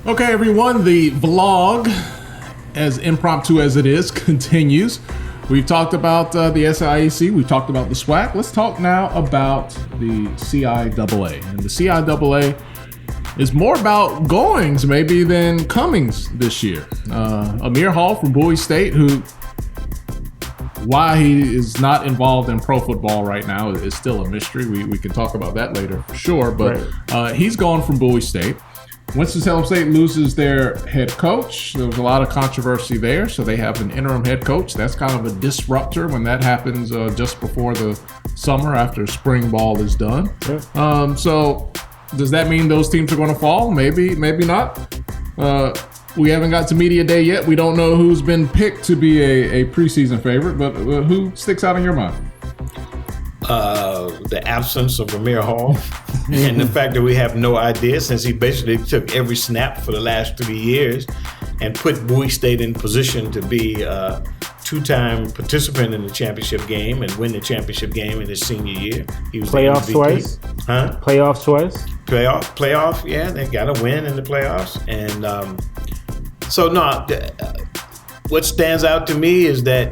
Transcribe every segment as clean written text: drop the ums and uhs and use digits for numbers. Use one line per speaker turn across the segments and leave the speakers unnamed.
Okay, everyone, the vlog, as impromptu as it is, continues. We've talked about the CIAC, we've talked about the SWAC. Let's talk now about the CIAA. And the CIAA is more about goings maybe than comings this year. Amir Hall from Bowie State, why he is not involved in pro football right now is still a mystery. We can talk about that later for sure, but he's gone from Bowie State. Winston-Salem State loses their head coach. There was a lot of controversy there, so they have an interim head coach. That's kind of a disruptor when that happens just before the summer after spring ball is done. Sure. So does that mean those teams are going to fall? Maybe not. We haven't got to media day yet. We don't know who's been picked to be a preseason favorite, but who sticks out in your mind?
The absence of Amir Hall and the fact that we have no idea, since he basically took every snap for the last 3 years and put Bowie State in position to be a two-time participant in the championship game and win the championship game in his senior year. He was
playoffs twice.
Huh?
Playoffs twice.
Playoff. Yeah, they got to win in the playoffs. And what stands out to me is that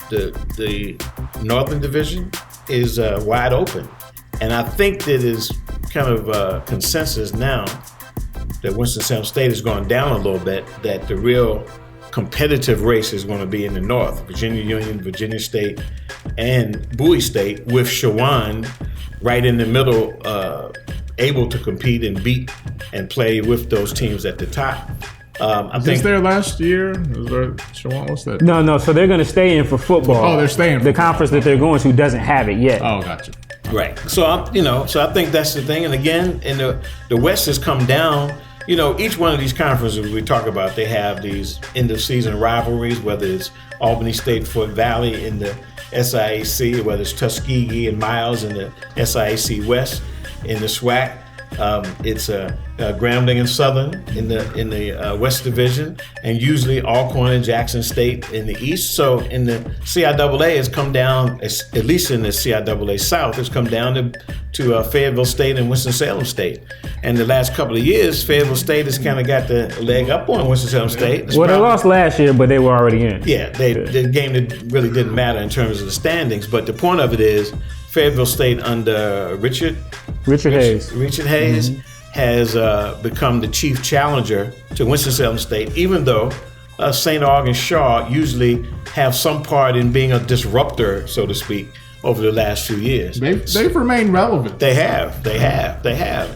the Northern Division is wide open. And I think that is kind of consensus now that Winston-Salem State has gone down a little bit, that the real competitive race is going to be in the North. Virginia Union, Virginia State, and Bowie State, with Shawan right in the middle, able to compete and beat and play with those teams at the top.
I think there last year. Shawan, what's that?
No. So they're going to stay in for football.
Oh, they're staying.
The conference that they're going to doesn't have it yet.
Oh, gotcha.
Right. So I think that's the thing. And again, in the West has come down. Each one of these conferences we talk about, they have these end of season rivalries. Whether it's Albany State, Fort Valley in the SIAC, whether it's Tuskegee and Miles in the SIAC West in the SWAC. It's Grambling and Southern in the West Division, and usually Alcorn and Jackson State in the East. So in the CIAA, it's come down, at least in the CIAA South, it's come down to Fayetteville State and Winston-Salem State. And the last couple of years, Fayetteville State has kind of got the leg up on Winston-Salem State.
They lost last year, but they were already in.
Yeah, the game that really didn't matter in terms of the standings. But the point of it is, Fayetteville State under Richard Hayes has become the chief challenger to Winston-Salem State, even though St. Aug and Shaw usually have some part in being a disruptor, so to speak, over the last few years.
They've remained relevant.
They have. And,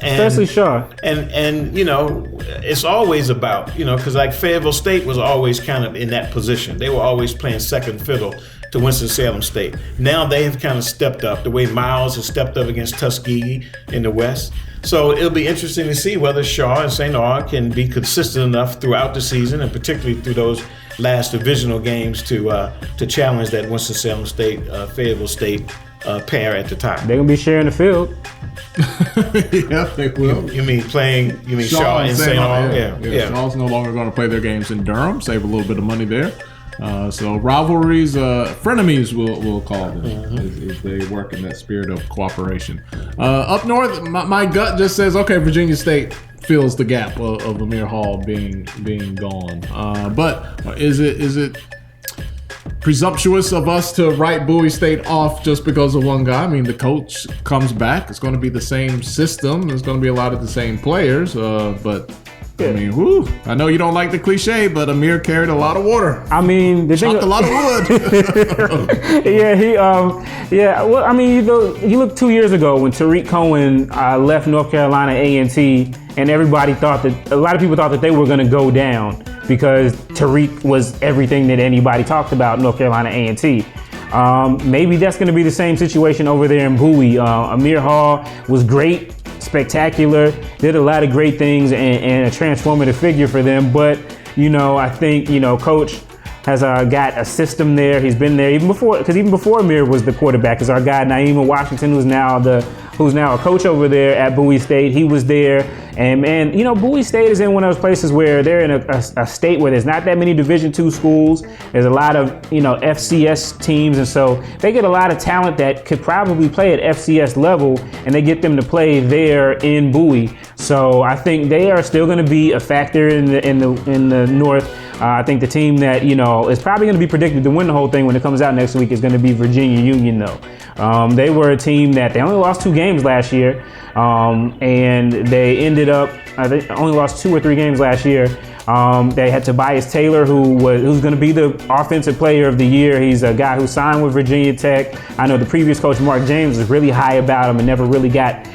especially Shaw.
And it's always about, because like Fayetteville State was always kind of in that position. They were always playing second fiddle to Winston-Salem State. Now they have kind of stepped up the way Miles has stepped up against Tuskegee in the West. So it'll be interesting to see whether Shaw and St. Aug can be consistent enough throughout the season, and particularly through those last divisional games to challenge that Winston-Salem State, Fayetteville State pair at the top.
They're gonna be sharing the field.
Yeah, they will.
You mean Shaw and St. Aug? Yeah.
Shaw's no longer going to play their games in Durham. Save a little bit of money there. So rivalries, frenemies, we'll call them, if they work in that spirit of cooperation. Up north, my gut just says, okay, Virginia State fills the gap of Amir Hall being gone. But is it presumptuous of us to write Bowie State off just because of one guy? I mean, the coach comes back. It's going to be the same system. There's going to be a lot of the same players, but. I mean, I know you don't like the cliche, but Amir carried a lot of water.
I mean,
chopped a lot of wood.
Yeah. Well, I mean, you look 2 years ago when Tariq Cohen left North Carolina A&T, and a lot of people thought that they were going to go down because Tariq was everything that anybody talked about North Carolina A&T. Maybe that's going to be the same situation over there in Bowie. Amir Hall was great. Spectacular, did a lot of great things and a transformative figure for them. But, I think, Coach has got a system there. He's been there even before Amir was the quarterback. Is our guy Naima Washington, who's now a coach over there at Bowie State. He was there, And you know, Bowie State is in one of those places where they're in a state where there's not that many Division II schools. There's a lot of, you know, FCS teams, and so they get a lot of talent that could probably play at FCS level, and they get them to play there in Bowie. So I think they are still going to be a factor in the North. I think the team that, you know, is probably going to be predicted to win the whole thing when it comes out next week is going to be Virginia Union, though. They were a team that they only lost 2 games last year, and they ended up, they only lost 2 or 3 games last year. They had Tobias Taylor, who's going to be the offensive player of the year. He's a guy who signed with Virginia Tech. I know the previous coach, Mark James, was really high about him and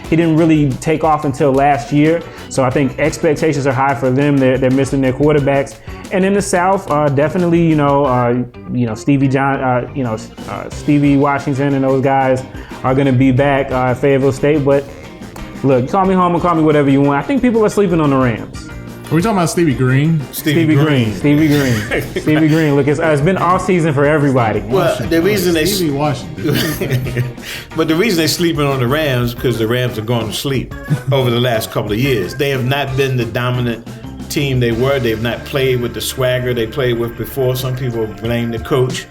he didn't really take off until last year. So I think expectations are high for them. They're missing their quarterbacks. And in the South, definitely, Stevie Washington and those guys are going to be back at Fayetteville State. But look, call me home or call me whatever you want. I think people are sleeping on the Rams.
Are we talking about Stevie Green?
Stevie Green. Look, it's been off season for everybody.
Well, the reason
Stevie Washington.
But the reason they're sleeping on the Rams because the Rams are going to sleep over the last couple of years. They have not been the dominant team they were. They've not played with the swagger they played with before. Some people blame the coach.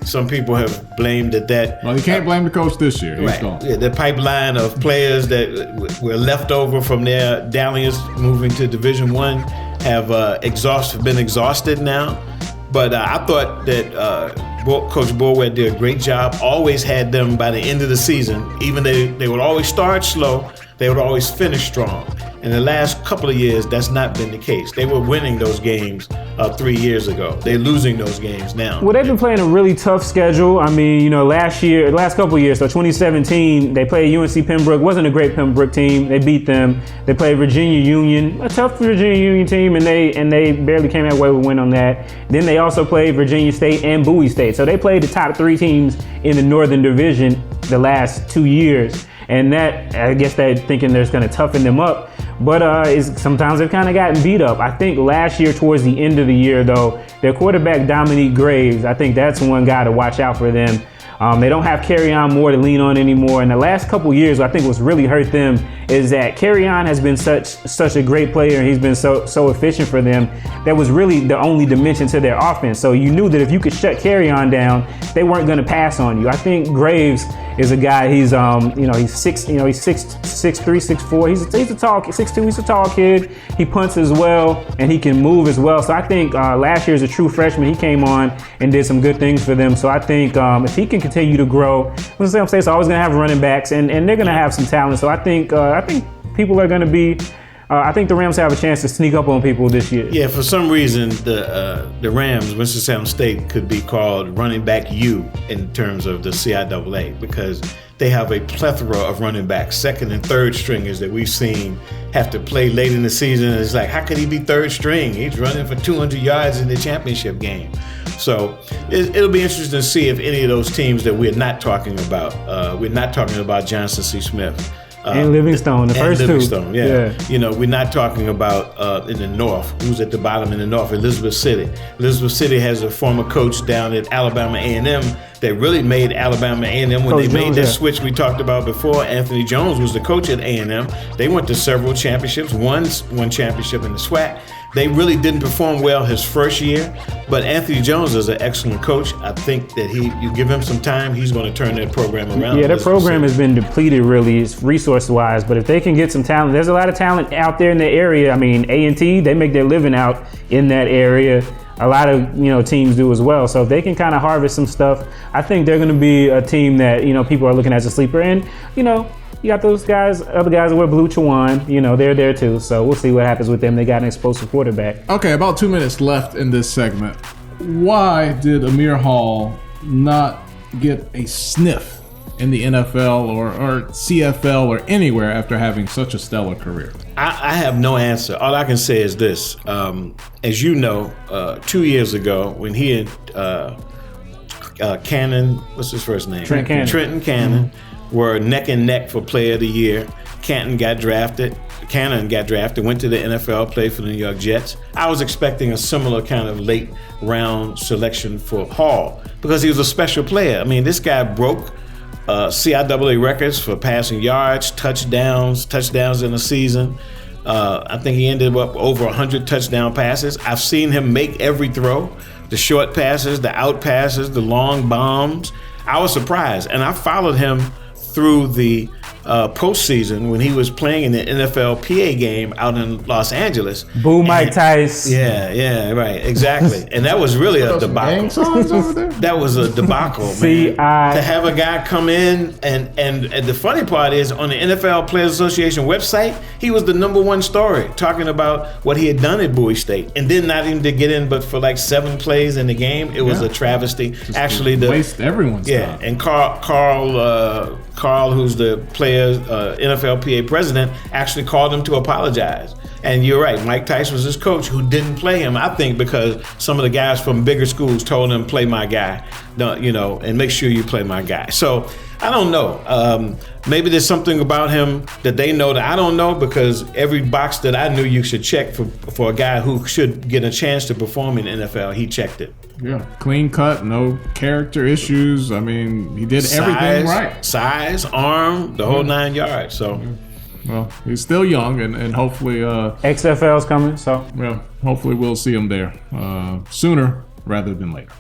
Some people have blamed that.
Well, you can't blame the coach this year. He's gone.
Yeah, the pipeline of players that were left over from their dalliance moving to Division I have been exhausted now. But I thought that Coach Borwett did a great job. Always had them by the end of the season. Even they would always start slow. They would always finish strong. In the last couple of years, that's not been the case. They were winning those games 3 years ago. They're losing those games now.
Well, they've been playing a really tough schedule. I mean, you know, last couple of years, so 2017, they played UNC Pembroke. Wasn't a great Pembroke team. They beat them. They played Virginia Union, a tough Virginia Union team, and they barely came away with a win on that. Then they also played Virginia State and Bowie State. So they played the top 3 teams in the Northern Division the last 2 years. And that, I guess they're thinking they're going to toughen them up. But sometimes they've kind of gotten beat up. I think last year, towards the end of the year, though, their quarterback, Dominique Graves, I think that's one guy to watch out for them. They don't have Kerryon Moore to lean on anymore. And the last couple years, I think what's really hurt them is that Kerryon has been such a great player, and he's been so efficient for them. That was really the only dimension to their offense. So you knew that if you could shut Kerryon down, they weren't going to pass on you. I think Graves is a guy. He's 6'3", 6'4". He's a tall 6'2". He's a tall kid. He punts as well, and he can move as well. So I think last year as a true freshman, he came on and did some good things for them. So I think if he can continue to grow, I'm saying it's always going to have running backs, and they're going to have some talent. So I think people are going to be. I think the Rams have a chance to sneak up on people this year.
Yeah, for some reason, the Rams, Winston-Salem State, could be called running back U in terms of the CIAA because they have a plethora of running backs, second and third stringers that we've seen have to play late in the season. And it's like, how could he be third string? He's running for 200 yards in the championship game. So it'll be interesting to see if any of those teams that we're not talking about Johnson C. Smith.
And Livingstone, the first
Livingstone,
two.
Yeah. You know, we're not talking about in the North. Who's at the bottom in the North? Elizabeth City. Elizabeth City has a former coach down at Alabama A&M that really made Alabama A&M when they made that switch we talked about before. Anthony Jones was the coach at A&M. They went to several championships, one championship in the SWAC. They really didn't perform well his first year, but Anthony Jones is an excellent coach. I think that you give him some time, he's going to turn that program around.
Yeah, that program has been depleted really resource-wise, but if they can get some talent, there's a lot of talent out there in the area. I mean, A&T, they make their living out in that area. A lot of teams do as well. So if they can kind of harvest some stuff, I think they're going to be a team that people are looking at as a sleeper. And you got those guys, other guys that wear blue Chawan, they're there too. So we'll see what happens with them. They got an explosive quarterback.
Okay, about 2 minutes left in this segment. Why did Amir Hall not get a sniff in the NFL or CFL or anywhere after having such a stellar career?
I have no answer. All I can say is this. As you know, 2 years ago when he and Cannon, what's his first name? Trenton Cannon. Were neck and neck for Player of the Year. Cannon got drafted, went to the NFL, played for the New York Jets. I was expecting a similar kind of late round selection for Hall because he was a special player. I mean, this guy broke CIAA records for passing yards, touchdowns in a season. I think he ended up over 100 touchdown passes. I've seen him make every throw, the short passes, the out passes, the long bombs. I was surprised, and I followed him through the postseason when he was playing in the NFLPA game out in Los Angeles.
Boo Mike Tice.
Yeah, right, exactly. And that was really a debacle. That was a debacle, man. To have a guy come in and the funny part is on the NFL Players Association website, he was the #1 story talking about what he had done at Bowie State, and then not even to get in, but for like 7 plays in the game, it was a travesty.
Just
actually,
waste everyone's time.
And Carl, who's the players NFLPA president, actually called him to apologize. And you're right, Mike Tice was his coach who didn't play him, I think, because some of the guys from bigger schools told him, play my guy, and make sure you play my guy. So I don't know. Maybe there's something about him that they know that I don't know, because every box that I knew you should check for a guy who should get a chance to perform in the NFL, he checked it.
Yeah, clean cut, no character issues. I mean, he did everything right.
Size, arm, the whole 9 yards. So,
well, he's still young, and hopefully
XFL's coming. So,
hopefully we'll see him there sooner rather than later.